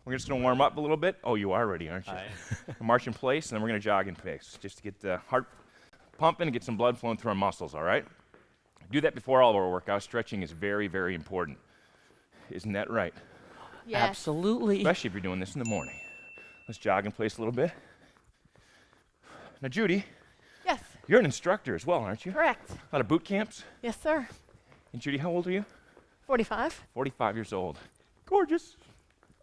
We're just going to warm up a little bit. Oh, you are ready, aren't you? March in place, and then we're going to jog in place just to get the heart pumping and get some blood flowing through our muscles, all right? Do that before all of our workouts. Stretching is very, very important. Isn't that right? Yes. Absolutely. Especially if you're doing this in the morning. Let's jog in place a little bit. Now, Judy, Yes. you're an instructor as well, aren't you? Correct. A lot of boot camps. Yes, sir. And Judy, how old are you? 45. 45 years old. Gorgeous.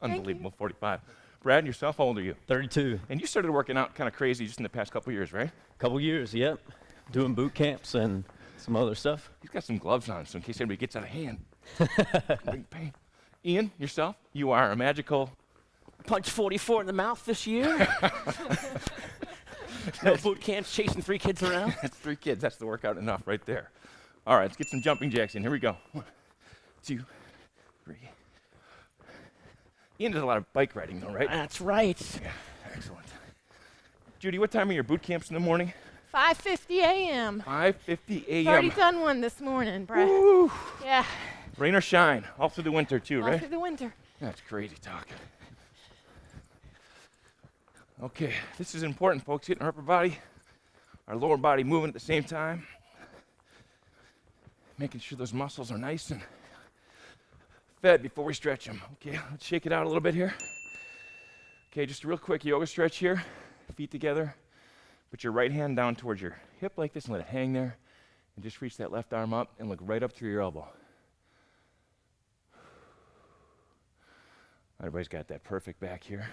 Unbelievable, 45. Brad, yourself, how old are you? 32. And you started working out kind of crazy just in the past couple years, right? Couple years, yep. Doing boot camps and some other stuff. He's got some gloves on, so in case anybody gets out of hand. Big pain. Ian, yourself, you are a magical... Punch 44 in the mouth this year. No boot camps chasing 3 kids around. That's 3 kids. That's the workout enough right there. All right, let's get some jumping jacks in. Here we go. 1, 2, 3. Ian does a lot of bike riding, though, right? That's right. Yeah, excellent. Judy, what time are your boot camps in the morning? 5:50 a.m. 5:50 a.m. Already done one this morning, Brad. Woo. Yeah. Rain or shine, all through the winter, too, All right? through the winter. That's crazy talk. Okay, this is important, folks. Getting our upper body, our lower body moving at the same time. Making sure those muscles are nice and fed before we stretch them. Okay, let's shake it out a little bit here. Okay, just a real quick yoga stretch here. Feet together. Put your right hand down towards your hip like this and let it hang there. And just reach that left arm up and look right up through your elbow. Everybody's got that perfect back here.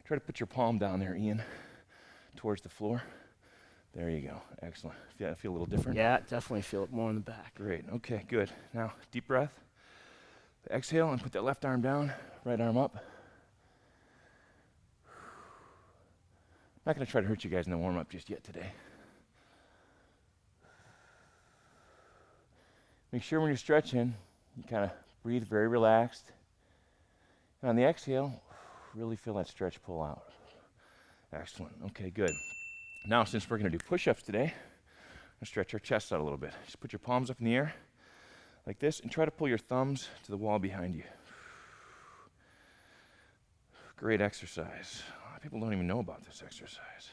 Try to put your palm down there, Ian, towards the floor. There you go. Excellent. Feel a little different? Yeah, definitely feel it more in the back. Great. Okay, good. Now, deep breath. Exhale and put that left arm down, right arm up. Not going to try to hurt you guys in the warm-up just yet today. Make sure when you're stretching, you kind of breathe very relaxed. And on the exhale, really feel that stretch pull out. Excellent. Okay, good. Now, since we're going to do push-ups today, I'm going to stretch our chest out a little bit. Just put your palms up in the air like this and try to pull your thumbs to the wall behind you. Great exercise. A lot of people don't even know about this exercise.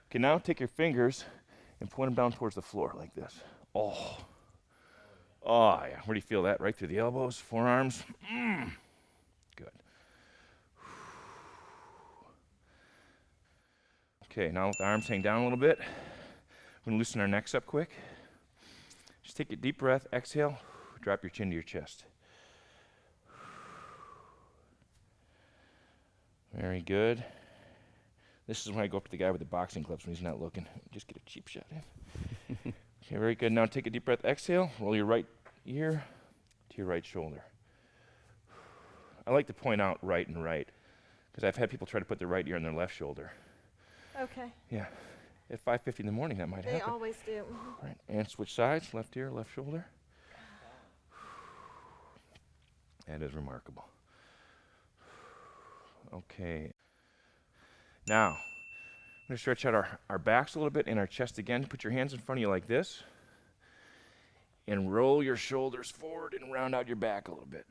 Okay, now take your fingers and point them down towards the floor like this. Oh, yeah. Where do you feel that? Right through the elbows, forearms? Good. Okay, now with the arms hang down a little bit, we're going to loosen our necks up quick. Just take a deep breath, exhale, drop your chin to your chest. Very good. This is when I go up to the guy with the boxing gloves when he's not looking. Just get a cheap shot in. Okay, very good. Now take a deep breath, exhale, roll your right ear to your right shoulder. I like to point out right and right, because I've had people try to put their right ear on their left shoulder. Okay. Yeah. At 5:50 in the morning, that might They happen. always do. Right. And switch sides, left ear, left shoulder. That is remarkable. Okay. Now, I'm going to stretch out our backs a little bit and our chest again. Put your hands in front of you like this. And roll your shoulders forward and round out your back a little bit.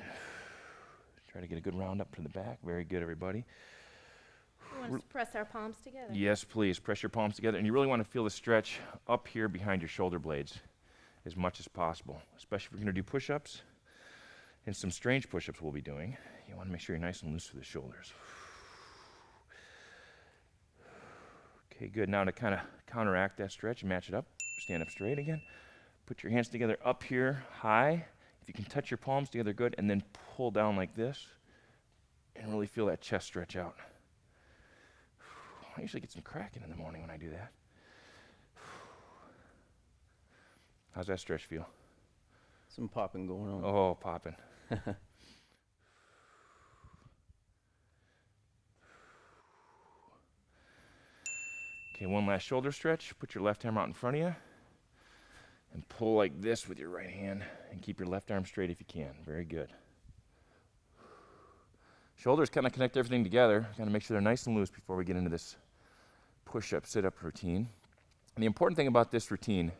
Try to get a good round up to the back. Very good, everybody. You want us to press our palms together? Yes, please. Press your palms together. And you really want to feel the stretch up here behind your shoulder blades as much as possible, especially if we're going to do push-ups and some strange push-ups we'll be doing. You want to make sure you're nice and loose through the shoulders. Okay, good. Now to kind of counteract that stretch and match it up, stand up straight again. Put your hands together up here high. If you can touch your palms together, good. And then pull down like this and really feel that chest stretch out. I usually get some cracking in the morning when I do that. How's that stretch feel? Some popping going on. Oh, popping. Okay, one last shoulder stretch. Put your left arm out in front of you and pull like this with your right hand and keep your left arm straight if you can. Very good. Shoulders kind of connect everything together. Got to make sure they're nice and loose before we get into this push-up, sit-up routine. And the important thing about this routine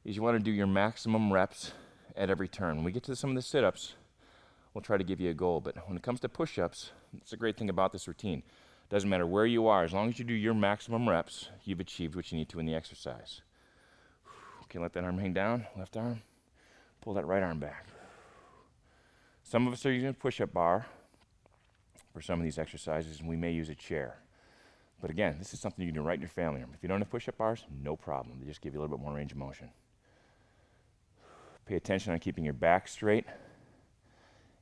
is you want to do your maximum reps at every turn. When we get to some of the sit-ups, we'll try to give you a goal. But when it comes to push-ups, it's a great thing about this routine. Doesn't matter where you are, as long as you do your maximum reps, you've achieved what you need to in the exercise. Okay, let that arm hang down, left arm. Pull that right arm back. Some of us are using a push-up bar for some of these exercises, and we may use a chair. But again, this is something you can do right in your family room. If you don't have push-up bars, no problem. They just give you a little bit more range of motion. Pay attention on keeping your back straight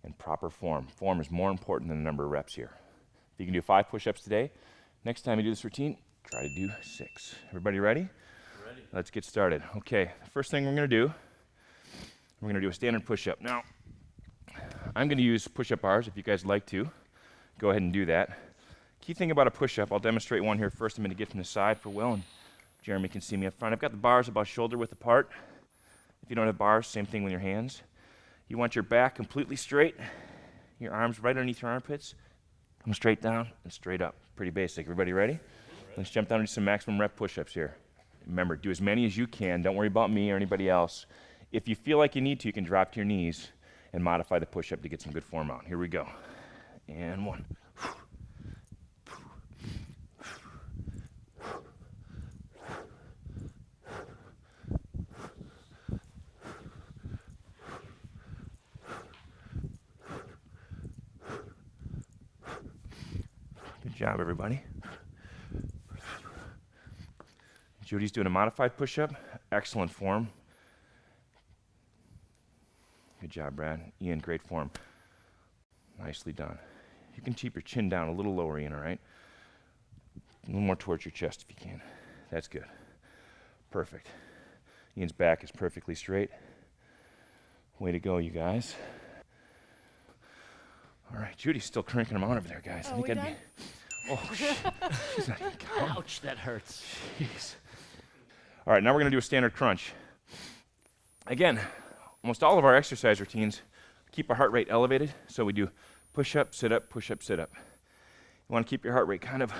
and proper form. Form is more important than the number of reps here. If you can do 5 push-ups today, next time you do this routine, try to do 6. Everybody ready? Ready. Let's get started. Okay, the first thing we're going to do a standard push-up. Now, I'm going to use push-up bars. If you guys like to, go ahead and do that. Key thing about a push-up, I'll demonstrate one here first. I'm going to get from the side for Will, and Jeremy can see me up front. I've got the bars about shoulder width apart. If you don't have bars, same thing with your hands. You want your back completely straight, your arms right underneath your armpits. Come straight down and straight up. Pretty basic. Everybody ready? Let's jump down and do some maximum rep push-ups here. Remember, do as many as you can. Don't worry about me or anybody else. If you feel like you need to, you can drop to your knees and modify the push-up to get some good form out. Here we go. And 1. Good job, everybody. Judy's doing a modified push-up. Excellent form. Good job, Brad. Ian, great form. Nicely done. You can keep your chin down a little lower, Ian, all right? A little more towards your chest if you can. That's good. Perfect. Ian's back is perfectly straight. Way to go, you guys. All right, Judy's still cranking them out over there, guys. Oh, we done? Oh, she's not even counting. Ouch, that hurts. Jeez. All right, now we're going to do a standard crunch. Again, almost all of our exercise routines keep our heart rate elevated, so we do push-up, sit-up, push-up, sit-up. You want to keep your heart rate kind of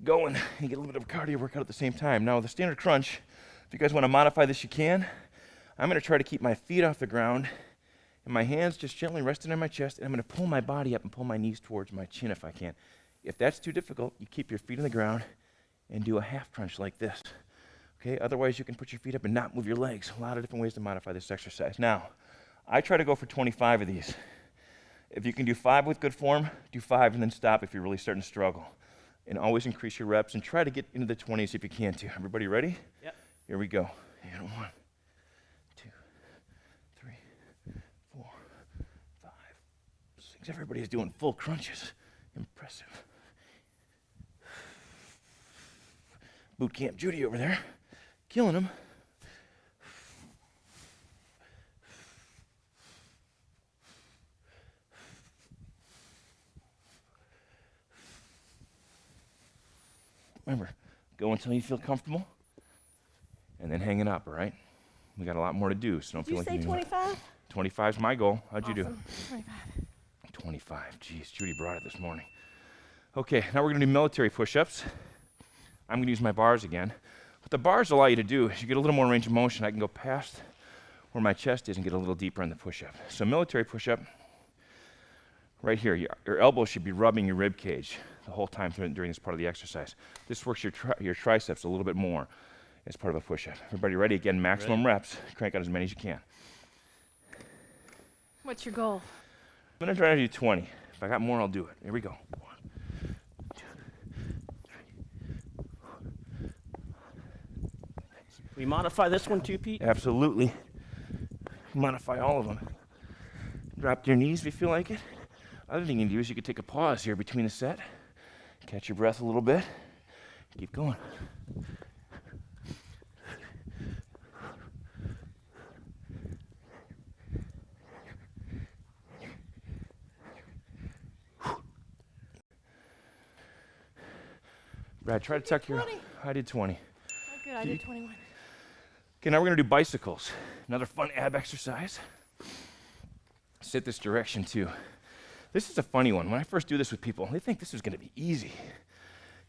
going and get a little bit of cardio workout at the same time. Now, with the standard crunch, if you guys want to modify this, you can. I'm going to try to keep my feet off the ground and my hands just gently resting on my chest, and I'm going to pull my body up and pull my knees towards my chin if I can. If that's too difficult, you keep your feet on the ground and do a half crunch like this. Okay, otherwise you can put your feet up and not move your legs. A lot of different ways to modify this exercise. Now, I try to go for 25 of these. If you can do 5 with good form, do 5 and then stop if you're really starting to struggle. And always increase your reps and try to get into the 20s if you can too. Everybody ready? Yep. Here we go. And 1, 2, 3, 4, 5, 6. Everybody's doing full crunches. Impressive. Boot camp Judy over there. Killing him. Remember, go until you feel comfortable, and then hang it up, all right? We got a lot more to do, so don't Did feel you like say you do 25? 25 is my goal. How'd you do? Awesome. 25. 25. Jeez, Judy brought it this morning. Okay, now we're going to do military push-ups. I'm going to use my bars again. What the bars allow you to do is you get a little more range of motion. I can go past where my chest is and get a little deeper in the push-up. So military push-up, right here, your elbow should be rubbing your rib cage the whole time during this part of the exercise. This works your triceps a little bit more as part of a push-up. Everybody ready? Again, maximum reps. Crank out as many as you can. What's your goal? I'm going to try to do 20. If I got more, I'll do it. Here we go. 1, 2, 3. We modify this one too, Pete? Absolutely. Modify all of them. Drop to your knees if you feel like it. Other thing you can do is you could take a pause here between a set. Catch your breath a little bit. Keep going. Brad, try to tuck your... 20. I did 20. Oh, good. I did 21. Okay, now we're going to do bicycles. Another fun ab exercise. Sit this direction too. This is a funny one. When I first do this with people, they think this is going to be easy.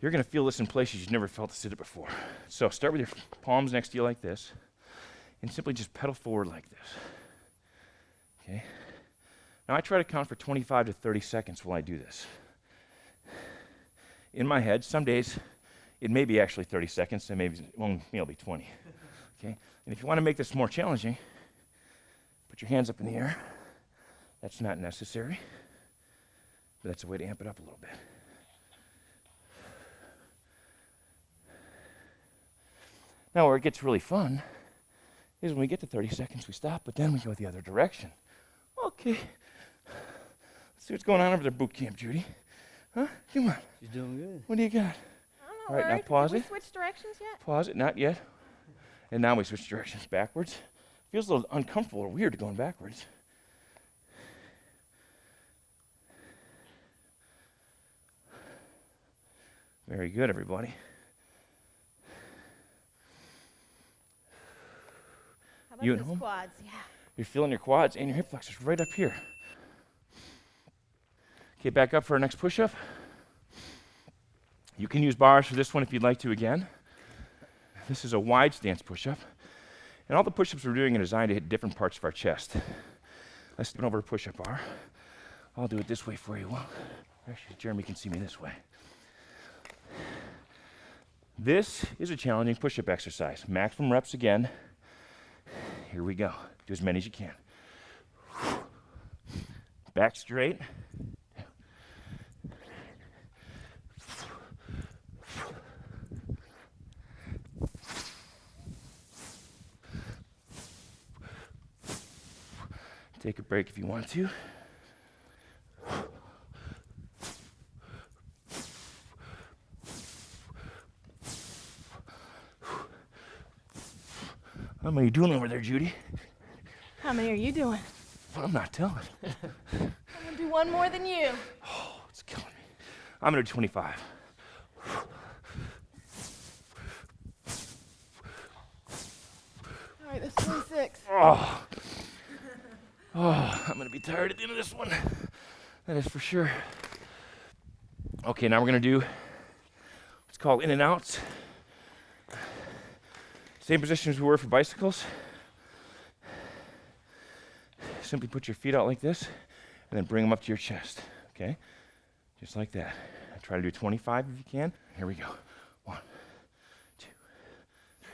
You're going to feel this in places you've never felt to sit it before. So start with your palms next to you like this, and simply just pedal forward like this. Okay? Now I try to count for 25 to 30 seconds while I do this. In my head, some days it may be actually 30 seconds, and maybe it'll be 20. Okay? And if you want to make this more challenging, put your hands up in the air. That's not necessary, but that's a way to amp it up a little bit. Now where it gets really fun is when we get to 30 seconds, we stop, but then we go the other direction. Okay. Let's see what's going on over there, boot camp, Judy. Huh? Come on. She's doing good. What do you got? I'm not All right, now worried. pause Did it. we switch directions yet? Pause it, not yet. And now we switch directions backwards. Feels a little uncomfortable or weird going backwards. Very good, everybody. How about You at those home? quads? Yeah. You're feeling your quads and your hip flexors right up here. Okay, back up for our next push-up. You can use bars for this one if you'd like to again. This is a wide stance push-up. And all the push-ups we're doing are designed to hit different parts of our chest. Let's turn over a push-up bar. I'll do it this way for you. Well, actually, Jeremy can see me this way. This is a challenging push-up exercise. Maximum reps again. Here we go. Do as many as you can. Back straight. Take a break if you want to. How many are you doing over there, Judy? How many are you doing? Well, I'm not telling. I'm gonna do one more than you. Oh, it's killing me. I'm gonna do 25. All right, that's 26. Oh, I'm gonna be tired at the end of this one. That is for sure. Okay, now we're gonna do what's called in and outs. Same position as we were for bicycles. Simply put your feet out like this and then bring them up to your chest, okay? Just like that. Try to do 25 if you can. Here we go. 1, 2, 3.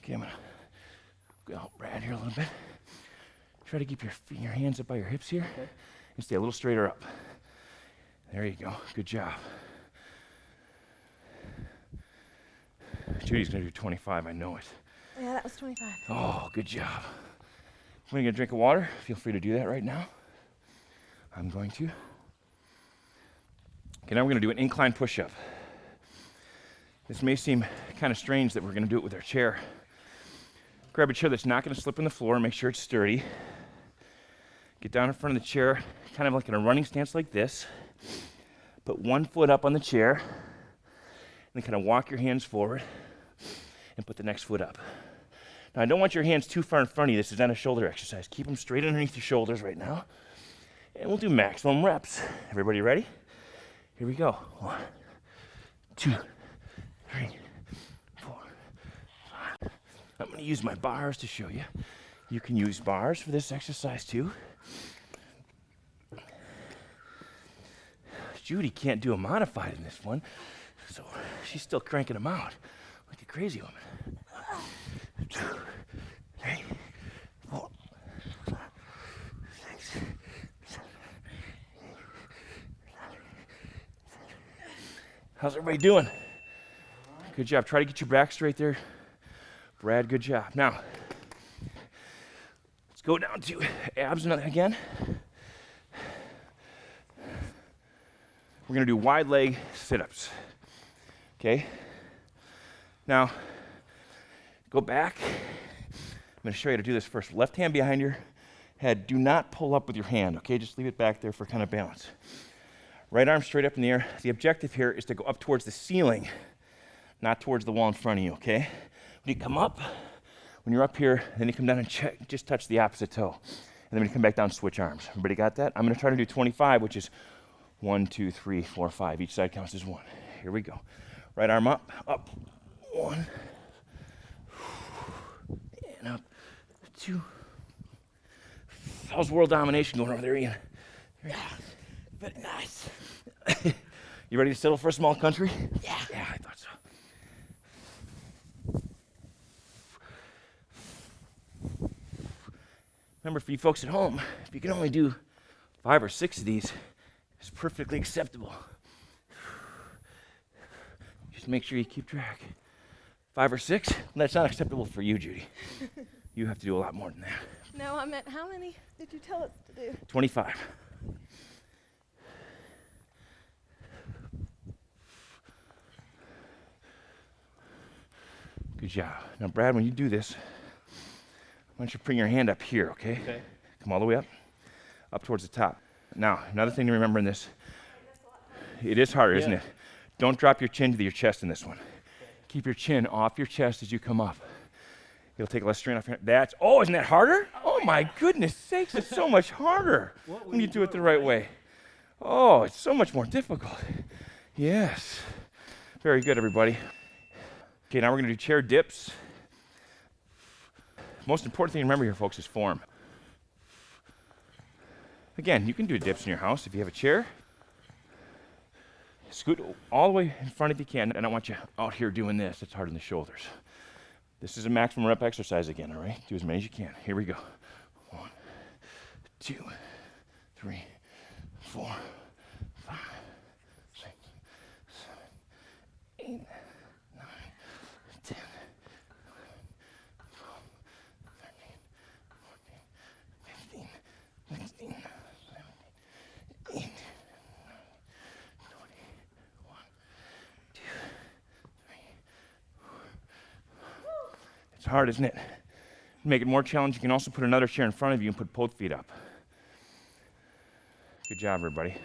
Okay, I'm gonna go Brad here a little bit. Try to keep your hands up by your hips here, okay, and stay a little straighter up. There you go. Good job. Judy's gonna do 25. I know it. Yeah, that was 25. Oh, good job. When you get a drink of water, feel free to do that right now. I'm going to. Okay, now we're gonna do an incline push-up. This may seem kind of strange that we're gonna do it with our chair. Grab a chair that's not gonna slip on the floor, make sure it's sturdy. Get down in front of the chair, kind of like in a running stance like this. Put one foot up on the chair, and then kind of walk your hands forward and put the next foot up. Now, I don't want your hands too far in front of you. This is not a shoulder exercise. Keep them straight underneath your shoulders right now. And we'll do maximum reps. Everybody ready? Here we go. 1, 2, 3, 4, 5. I'm going to use my bars to show you. You can use bars for this exercise too. Judy can't do a modified in this one, so she's still cranking them out like a crazy woman. 2, 3, 4, 5, 6, 7, 8, 9. How's everybody doing? Good job. Try to get your back straight there. Brad, good job. Now, let's go down to abs again. We're gonna do wide leg sit-ups, okay? Now, go back. I'm gonna show you how to do this first. Left hand behind your head. Do not pull up with your hand, okay? Just leave it back there for kind of balance. Right arm straight up in the air. The objective here is to go up towards the ceiling, not towards the wall in front of you, okay? When you come up, when you're up here, then you come down and check, just touch the opposite toe. And then when you come back down, switch arms. Everybody got that? I'm gonna try to do 25, which is 1, 2, 3, 4, 5. Each side counts as 1. Here we go. Right arm up, up. 1. And up. 2. How's world domination going over there, Ian? Yeah, very nice. You ready to settle for a small country? Yeah. Yeah, I thought so. Remember, for you folks at home, if you can only do 5 or 6 of these, it's perfectly acceptable. Just make sure you keep track. 5 or 6? That's not acceptable for you, Judy. You have to do a lot more than that. No, I meant how many did you tell us to do? 25. Good job. Now, Brad, when you do this, why don't you bring your hand up here, okay? Okay. Come all the way up towards the top. Now, another thing to remember in this, it is harder, isn't Yeah. it? Don't drop your chin to your chest in this one. Keep your chin off your chest as you come up. It'll take less strain off your, isn't that harder? Oh my goodness sakes, it's so much harder when you do it the right way. Oh, it's so much more difficult. Yes. Very good, everybody. Okay, now we're gonna do chair dips. Most important thing to remember here, folks, is form. Again, you can do dips in your house if you have a chair. Scoot all the way in front if you can. I don't want you out here doing this. It's hard on the shoulders. This is a maximum rep exercise again, all right? Do as many as you can. Here we go. 1, 2, 3, 4, 5, 6, 7, 8, 9, 10, 11, 12, 13, 14, 15, 16, 17, 18, 19, 20, 1, 2, 3, 4. It's hard, isn't it? To make it more challenging, you can also put another chair in front of you and put both feet up. Good job, everybody.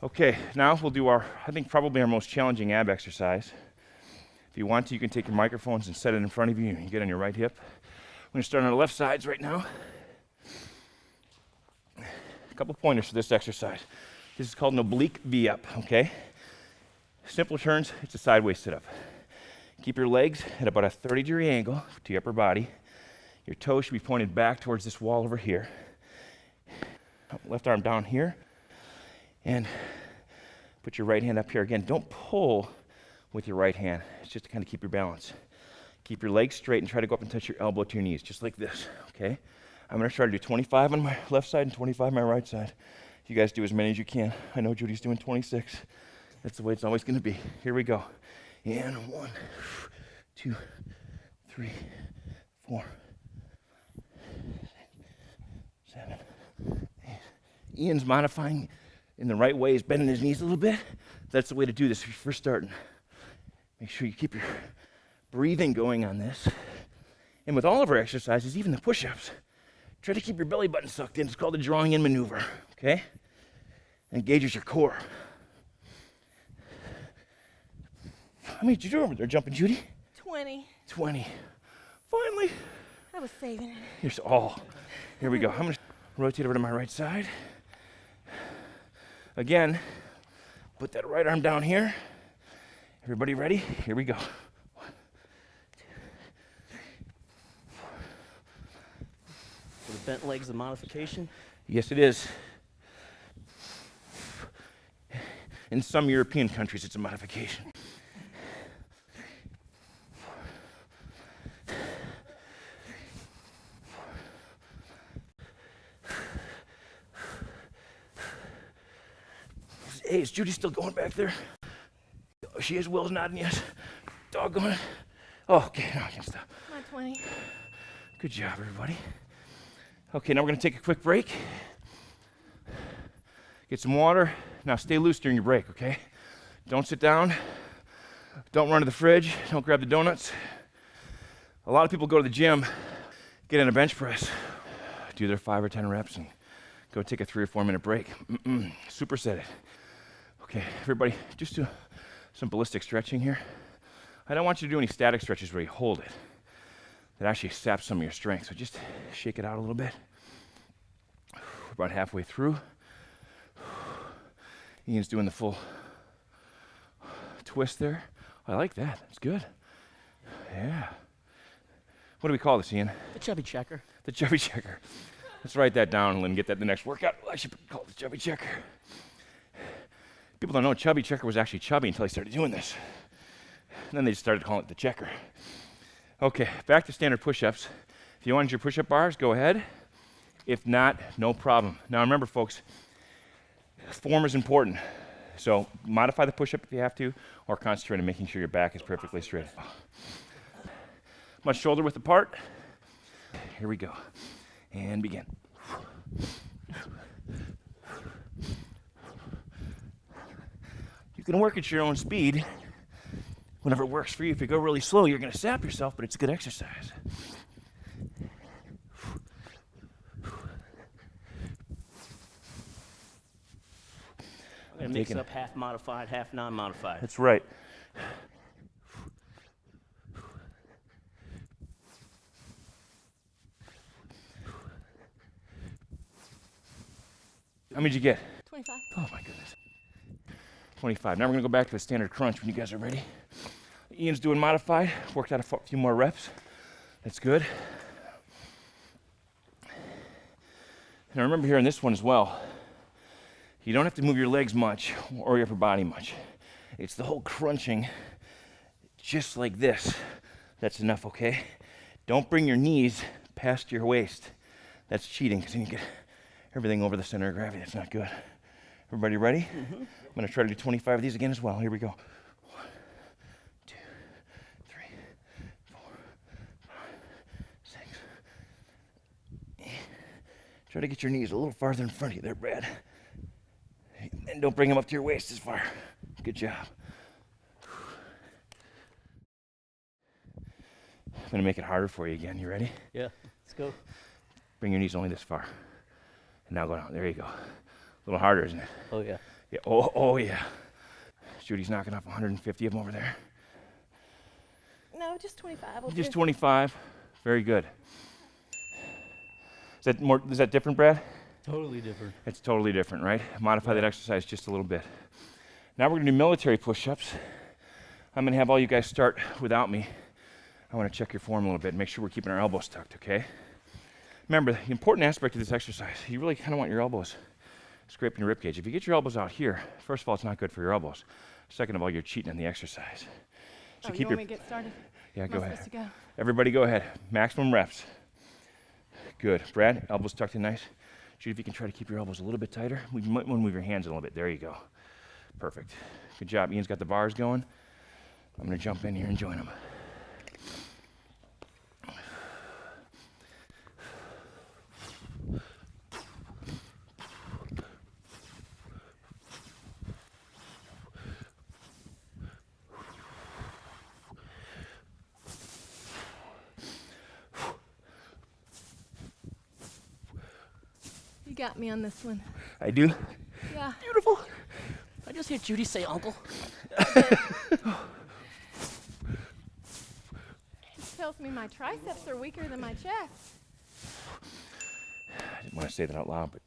Okay, now we'll do I think probably our most challenging ab exercise. If you want to, you can take your microphones and set it in front of you and get on your right hip. We're gonna start on our left sides right now. A couple pointers for this exercise. This is called an oblique V-up, okay? Simple turns, it's a sideways sit-up. Keep your legs at about a 30-degree angle to your upper body. Your toes should be pointed back towards this wall over here. Left arm down here. And put your right hand up here. Again, don't pull with your right hand. It's just to kind of keep your balance. Keep your legs straight and try to go up and touch your elbow to your knees, just like this, okay? I'm gonna try to do 25 on my left side and 25 on my right side. You guys do as many as you can. I know Judy's doing 26. That's the way it's always gonna be. Here we go. And 1, 2, 3, 4, 7, 8. Ian's modifying in the right way. He's bending his knees a little bit. That's the way to do this if you're first starting. Make sure you keep your breathing going on this. And with all of our exercises, even the push-ups, try to keep your belly button sucked in. It's called the drawing in maneuver, okay? Engages your core. How many did you do over there, jumping Judy? 20. 20. Finally. I was saving it. Here's here we go. I'm gonna rotate over to my right side. Again, put that right arm down here. Everybody ready? Here we go. 1, 2, 3, 4. So the bent legs, the modification. Yes, it is. In some European countries, it's a modification. Hey, is Judy still going back there? Oh, she is. Will's nodding yes. Doggone it. Oh, okay, now I can stop. My 20. Good job, everybody. Okay, now we're gonna take a quick break. Get some water. Now stay loose during your break, okay? Don't sit down. Don't run to the fridge. Don't grab the donuts. A lot of people go to the gym, get in a bench press, do their 5 or 10 reps, and go take a 3 or 4 minute break. Superset it. Okay, everybody, just do some ballistic stretching here. I don't want you to do any static stretches where you hold it. That actually saps some of your strength, so just shake it out a little bit. We're about halfway through. Ian's doing the full twist there. I like that. That's good. Yeah. What do we call this, Ian? The chubby checker. The chubby checker. Let's write that down and get that in the next workout. I should call it the chubby checker. People don't know chubby checker was actually chubby until they started doing this. And then they just started calling it the checker. Okay, back to standard push-ups. If you want your push-up bars, go ahead. If not, no problem. Now remember, folks, form is important. So modify the push-up if you have to, or concentrate on making sure your back is perfectly straight. Much shoulder width apart. Here we go. And begin. You can work at your own speed whenever it works for you. If you go really slow, you're going to sap yourself, but it's a good exercise. I'm going to mix up half modified, half non-modified. That's right. How many did you get? 25. Oh my goodness. 25. Now we're gonna go back to the standard crunch when you guys are ready. Ian's doing modified, worked out a few more reps. That's good. Now remember here in this one as well, you don't have to move your legs much or your upper body much. It's the whole crunching, just like this. That's enough, okay? Don't bring your knees past your waist. That's cheating, because then you get everything over the center of gravity. That's not good. Everybody ready? Mm-hmm. I'm gonna try to do 25 of these again as well. Here we go. 1, 2, 3, 4, 5, 6. Try to get your knees a little farther in front of you there, Brad. And don't bring them up to your waist as far. Good job. I'm gonna make it harder for you again. You ready? Yeah, let's go. Bring your knees only this far. And now go down. There you go. A little harder, isn't it? Oh, yeah. Yeah. Oh, yeah. Judy's knocking off 150 of them over there. No, just 25. Just 25. Very good. Is that different, Brad? Totally different. It's totally different, right? Modify that exercise just a little bit. Now we're gonna do military push-ups. I'm gonna have all you guys start without me. I wanna check your form a little bit, make sure we're keeping our elbows tucked, okay? Remember, the important aspect of this exercise, you really kind of want your elbows scraping your ribcage. If you get your elbows out here, first of all, it's not good for your elbows. Second of all, you're cheating on the exercise. So keep you want me to get started? Yeah, go ahead. To go? Everybody go ahead. Maximum reps. Good. Brad, elbows tucked in nice. Judy, if you can try to keep your elbows a little bit tighter. You might want to move your hands a little bit. There you go. Perfect. Good job. Ian's got the bars going. I'm going to jump in here and join him. You got me on this one. I do. Yeah. Beautiful. I just hear Judy say uncle. This tells me my triceps are weaker than my chest. I didn't want to say that out loud, but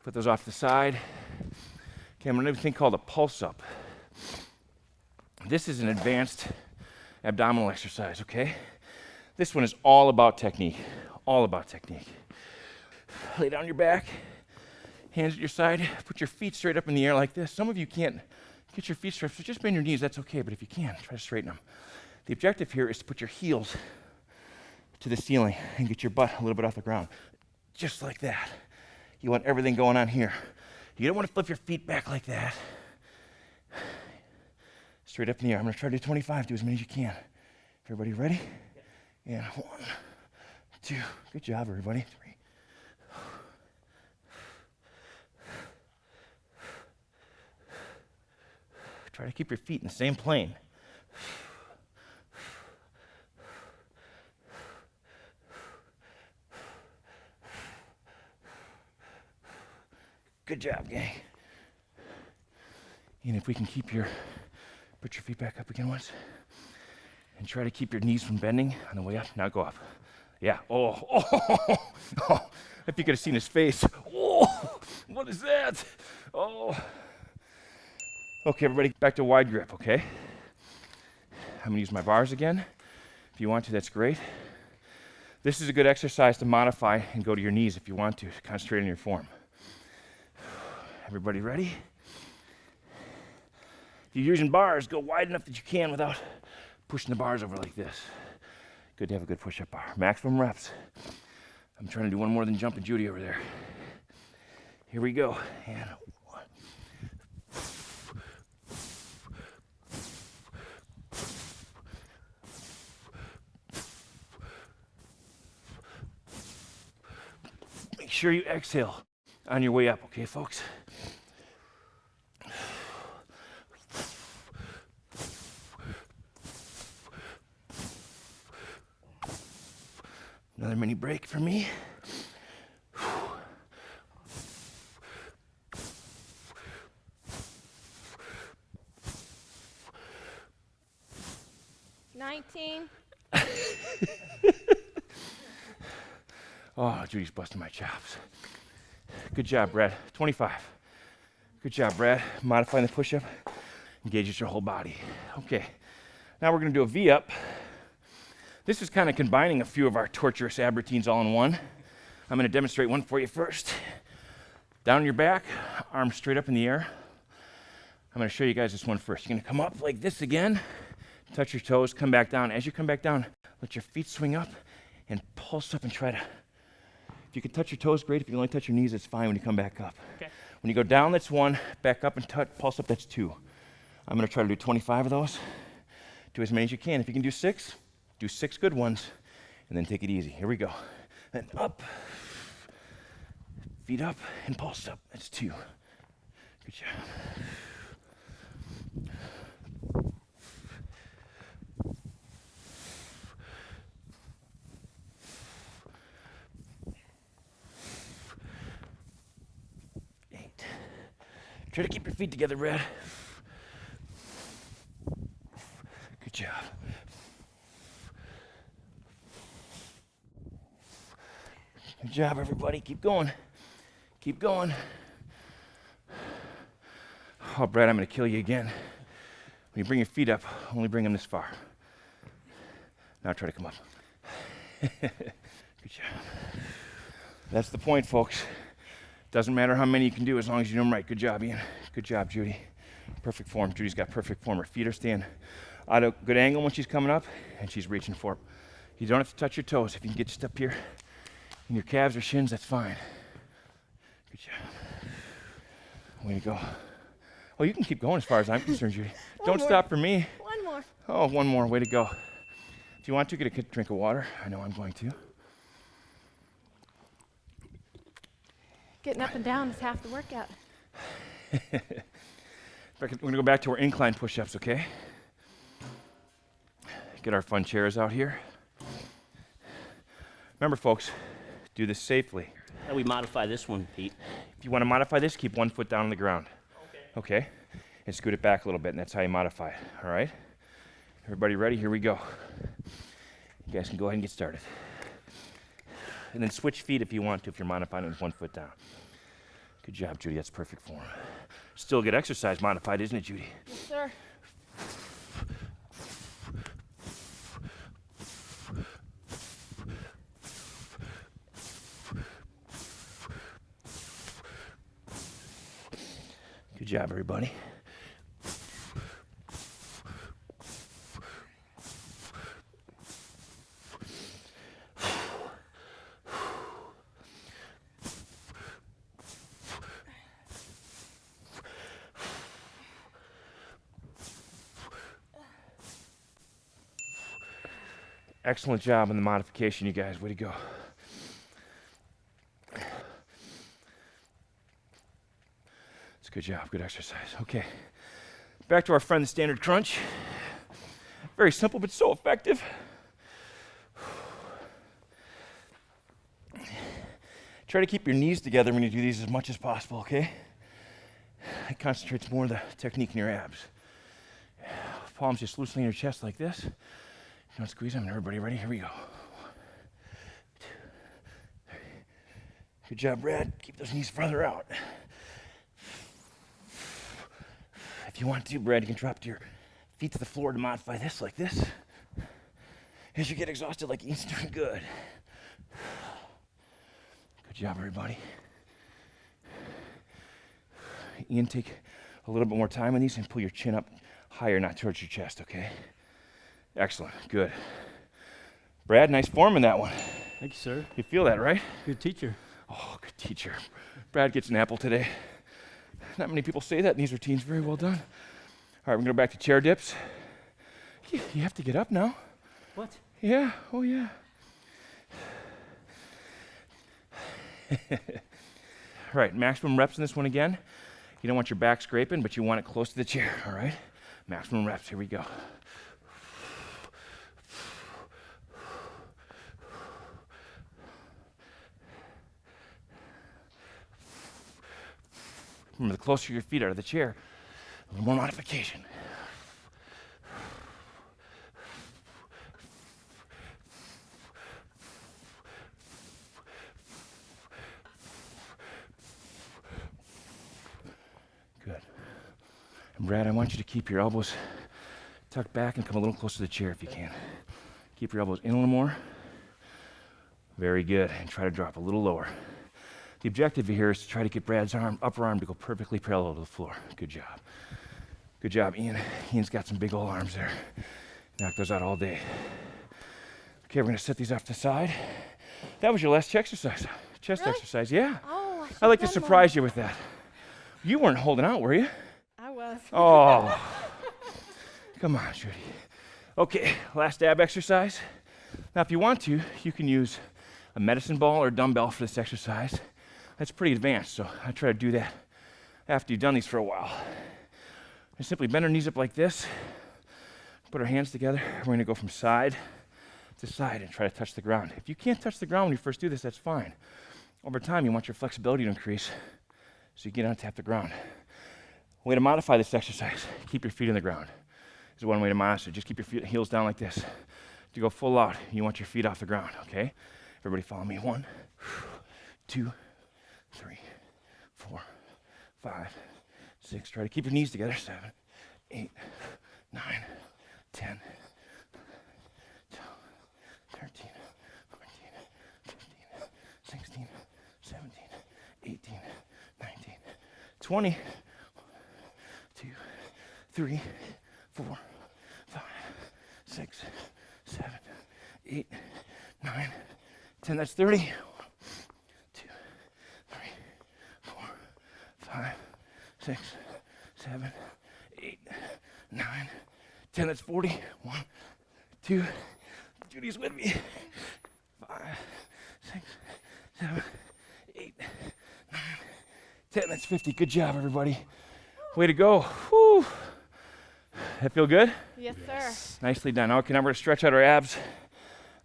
put those off to the side. Okay, I'm going to do a thing called a pulse up. This is an advanced abdominal exercise, okay? This one is all about technique, all about technique. Lay down your back, hands at your side, put your feet straight up in the air like this. Some of you can't get your feet straight, so just bend your knees, that's okay, but if you can, try to straighten them. The objective here is to put your heels to the ceiling and get your butt a little bit off the ground, just like that. You want everything going on here. You don't want to flip your feet back like that. Straight up in the air. I'm going to try to do 25, do as many as you can. Everybody ready? And 1, 2, good job, everybody. 3. Try to keep your feet in the same plane. Good job, gang. And if we can put your feet back up again once. And try to keep your knees from bending on the way up. Now go up. Yeah. Oh. If you could have seen his face. Oh, what is that? Oh. Okay, everybody, back to wide grip, okay? I'm gonna use my bars again. If you want to, that's great. This is a good exercise to modify and go to your knees if you want to concentrate on your form. Everybody ready? If you're using bars, go wide enough that you can without pushing the bars over like this. Good to have a good push-up bar. Maximum reps. I'm trying to do one more than jumping Judy over there. Here we go. And one. Make sure you exhale on your way up, okay, folks? Another mini break for me. 19. Oh, Judy's busting my chops. Good job, Brad. 25. Good job, Brad. Modifying the push-up. Engages your whole body. Okay, now we're gonna do a V-up. This is kind of combining a few of our torturous ab routines all in one. I'm gonna demonstrate one for you first. Down on your back, arms straight up in the air. I'm gonna show you guys this one first. You're gonna come up like this again, touch your toes, come back down. As you come back down, let your feet swing up and pulse up and try to, if you can touch your toes, great. If you can only touch your knees, it's fine when you come back up. Okay. When you go down, that's 1. Back up and pulse up, that's 2. I'm gonna try to do 25 of those. Do as many as you can. If you can do 6, do 6 good ones, and then take it easy. Here we go. Then up, feet up, and pulse up. That's 2. Good job. Try to keep your feet together, Brad. Good job. Good job, everybody. Keep going. Keep going. Oh, Brad, I'm going to kill you again. When you bring your feet up, only bring them this far. Now try to come up. Good job. That's the point, folks. Doesn't matter how many you can do as long as you do them right. Good job, Ian. Good job, Judy. Perfect form. Judy's got perfect form. Her feet are staying at a good angle when she's coming up, and she's reaching for it. You don't have to touch your toes. If you can get just up here in your calves or shins, that's fine. Good job. Way to go. Oh, you can keep going as far as I'm concerned, Judy. Don't stop for me. One more. Oh, one more. Way to go. If you want to, get a drink of water. I know I'm going to. Getting up and down is half the workout. We're gonna go back to our incline push-ups, okay? Get our fun chairs out here. Remember, folks, do this safely. How do we modify this one, Pete? If you want to modify this, keep 1 foot down on the ground. Okay? And scoot it back a little bit, and that's how you modify it, all right? Everybody ready? Here we go. You guys can go ahead and get started. And then switch feet if you want to, if you're modifying it with 1 foot down. Good job, Judy. That's perfect form. Still good exercise modified, isn't it, Judy? Yes, sir. Good job, everybody. Excellent job on the modification, you guys. Way to go. It's a good job, good exercise. Okay, back to our friend, the standard crunch. Very simple, but so effective. Try to keep your knees together when you do these as much as possible, okay? It concentrates more on the technique in your abs. Palms just loosely in your chest like this. Don't squeeze them. Everybody ready? Here we go. 1, 2, 3. Good job, Brad. Keep those knees further out. If you want to, Brad, you can drop your feet to the floor to modify this like this. As you get exhausted like Ian's doing good. Good job, everybody. Ian, take a little bit more time on these and pull your chin up higher, not towards your chest, okay? Excellent, good. Brad, nice form in that one. Thank you, sir. You feel that, right? Good teacher. Oh, good teacher. Brad gets an apple today. Not many people say that in these routines. Very well done. All right, we're gonna go back to chair dips. You have to get up now. What? Yeah, oh yeah. Right, maximum reps in this one again. You don't want your back scraping, but you want it close to the chair, all right? Maximum reps, here we go. Remember, the closer your feet are to the chair, a little more modification. Good. And Brad, I want you to keep your elbows tucked back and come a little closer to the chair if you can. Keep your elbows in a little more. Very good. And try to drop a little lower. The objective here is to try to get Brad's upper arm to go perfectly parallel to the floor. Good job. Good job, Ian. Ian's got some big old arms there. Knock those out all day. Okay, we're gonna set these off to the side. That was your last chest Really? exercise, yeah. Oh, I'd like to should've done surprise you with that. You weren't holding out, were you? more. I was. Oh, come on, Judy. Okay, last ab exercise. Now, if you want to, you can use a medicine ball or dumbbell for this exercise. That's pretty advanced, so I try to do that after you've done these for a while. And simply bend our knees up like this, put our hands together. We're gonna go from side to side and try to touch the ground. If you can't touch the ground when you first do this, that's fine. Over time, you want your flexibility to increase so you get on tap the ground. Way to modify this exercise, keep your feet on the ground. This is one way to monitor. Just keep your heels down like this. To go full out, you want your feet off the ground, okay? Everybody follow me. 1, 2, 3, 4, 5, 6. Try to keep your knees together. 7, 8, 9, 10, 12, 13, 14, 15, 16, 17, 18, 19, 20. 1, 2, 3, 4, 5, 6, 7, 8, 9, 10. That's 30. 1, 2, 3, 4, 5, 6, 7, 8, 9, 10. That's 40. 1, 2. Judy's with me. 5, 6, 7, 8, 9, 10. That's 50. Good job, everybody. Way to go. Whew. That feel good? Yes, sir. Nicely done. Okay, now we're going to stretch out our abs.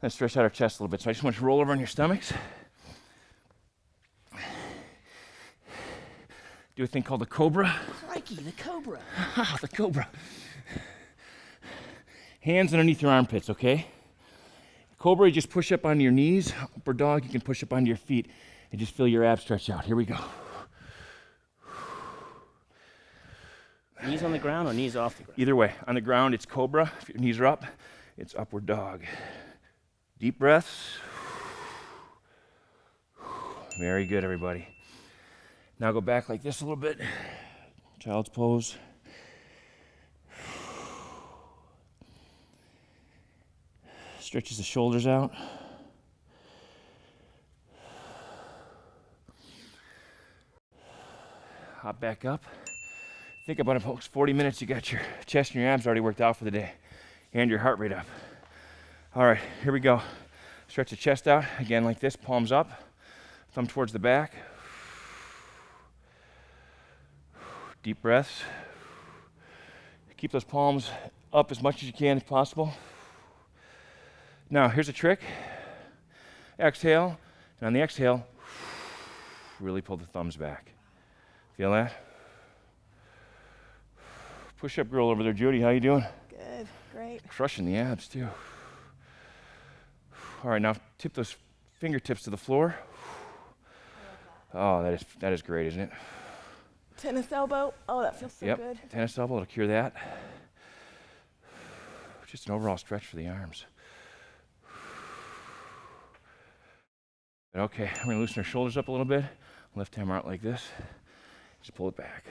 Let's stretch out our chest a little bit. So I just want you to roll over on your stomachs. Do a thing called the cobra. Crikey, the cobra. The cobra. Hands underneath your armpits, okay? Cobra, you just push up onto your knees. Upper dog, you can push up onto your feet and just feel your abs stretch out. Here we go. Knees on the ground or knees off the ground? Either way, on the ground, it's cobra. If your knees are up, it's upward dog. Deep breaths. Very good, everybody. Now go back like this a little bit. Child's pose. Stretches the shoulders out. Hop back up. Think about it, folks. 40 minutes, you got your chest and your abs already worked out for the day, and your heart rate up. All right, here we go. Stretch the chest out again like this, palms up, thumb towards the back. Deep breaths. Keep those palms up as much as you can if possible. Now, here's a trick. Exhale, and on the exhale, really pull the thumbs back. Feel that? Push-up girl over there, Judy. How you doing? Good. Great. Crushing the abs, too. All right, now tip those fingertips to the floor. Oh, that is great, isn't it? Tennis elbow. Oh, that feels so Yep, good. tennis elbow, it'll cure that. Just an overall stretch for the arms. Okay, we're gonna loosen our shoulders up a little bit. Left hammer out like this. Just pull it back.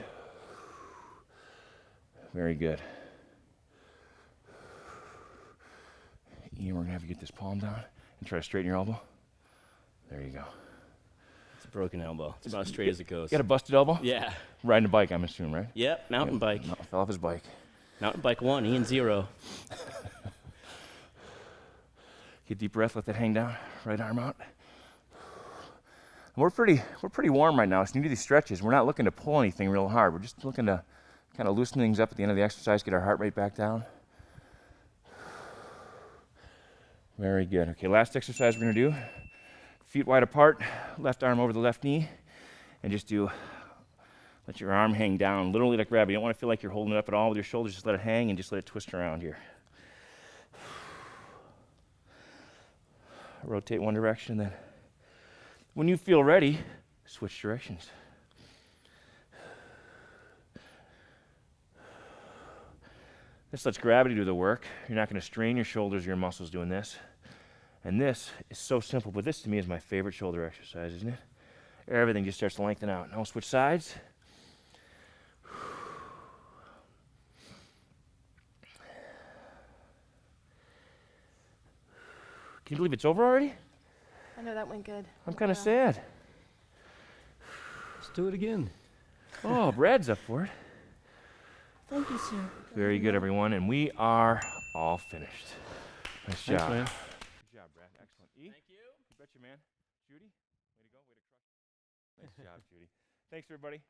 Very good. Ian, we're gonna have you get this palm down and try to straighten your elbow. There you go. It's a broken elbow. It's about as straight as it goes. You got a busted elbow? Yeah. Riding a bike, I'm assuming, right? Yep, mountain bike. No, fell off his bike. Mountain bike 1, Ian 0. Get a deep breath, let that hang down. Right arm out. We're pretty warm right now, so you do these stretches. We're not looking to pull anything real hard. We're just looking to kind of loosen things up at the end of the exercise, get our heart rate back down. Very good. Okay, last exercise we're gonna do. Feet wide apart, left arm over the left knee, and just let your arm hang down, literally like gravity. You don't want to feel like you're holding it up at all with your shoulders. Just let it hang and just let it twist around here. Rotate one direction, then when you feel ready, switch directions. This lets gravity do the work. You're not going to strain your shoulders or your muscles doing this. And this is so simple, but this to me is my favorite shoulder exercise, isn't it? Everything just starts to lengthen out. Now switch sides. Can you believe it's over already? I know that went good. I'm kind of sad. Let's do it again. Oh, Brad's up for it. Thank you, sir. Very good, everyone, and we are all finished. Nice Thanks, job. man. Good job, Brad. Excellent. E? Thank you. You betcha, man. Judy? Way to go. Way to crush. Nice job, Judy. Thanks, everybody.